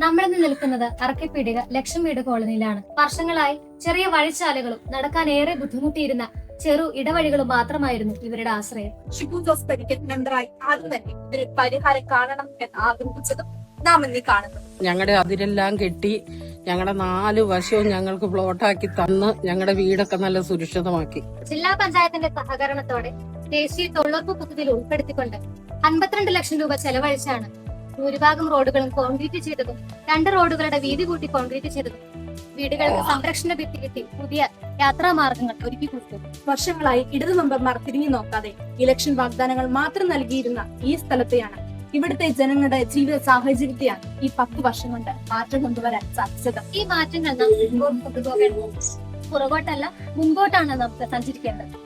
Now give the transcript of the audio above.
നമ്മളിന്ന് നിൽക്കുന്നത് അറക്കപ്പീടിക ലക്ഷം വീട് കോളനിയിലാണ്. വർഷങ്ങളായി ചെറിയ വഴിച്ചാലുകളും നടക്കാൻ ഏറെ ബുദ്ധിമുട്ടിയിരുന്ന ചെറു ഇടവഴികളും മാത്രമായിരുന്നു ഇവരുടെ ആശ്രയം. ഷിബു ജോസ് പരിക്കൽ മെമ്പറായി ആദ്യം തന്നെ ഇതിന് പരിഹാരം കാണണം എന്ന് ആഗ്രഹിച്ചതും നാം ഇന്ന് കാണുന്നു. ഞങ്ങളുടെ അതിരെല്ലാം കെട്ടി ഞങ്ങളുടെ 4 വശവും ഞങ്ങൾക്ക് പ്ലോട്ടാക്കി തന്ന് ഞങ്ങളുടെ വീടൊക്കെ നല്ല സുരക്ഷിതമാക്കി. ജില്ലാ പഞ്ചായത്തിന്റെ സഹകരണത്തോടെ ദേശീയ തൊഴിലുറപ്പ് പദ്ധതിയിൽ ഉൾപ്പെടുത്തിക്കൊണ്ട് 52 ലക്ഷം രൂപ ചെലവഴിച്ചാണ് ഭൂരിഭാഗം റോഡുകളും കോൺക്രീറ്റ് ചെയ്തതും 2 റോഡുകളുടെ വീതി കൂട്ടി കോൺക്രീറ്റ് ചെയ്തതും വീടുകൾക്ക് സംരക്ഷണ ഭിത്തി കെട്ടി പുതിയ യാത്രാ മാർഗങ്ങൾ ഒരുക്കി കൊടുത്തു. വർഷങ്ങളായി ഇടതു മെമ്പർമാർ തിരിഞ്ഞു നോക്കാതെ ഇലക്ഷൻ വാഗ്ദാനങ്ങൾ മാത്രം നൽകിയിരുന്ന ഈ സ്ഥലത്തെയാണ്, ഇവിടുത്തെ ജനങ്ങളുടെ ജീവിത സാഹചര്യത്തെയാണ് ഈ 10 വർഷം കൊണ്ട് മാറ്റം കൊണ്ടുവരാൻ സാധിച്ചത്. ഈ മാറ്റങ്ങൾ നാം മുൻപോട്ട് കൊണ്ടുപോകേണ്ടത് പുറകോട്ടല്ല, മുൻപോട്ടാണ് നമുക്ക് സഞ്ചരിക്കേണ്ടത്.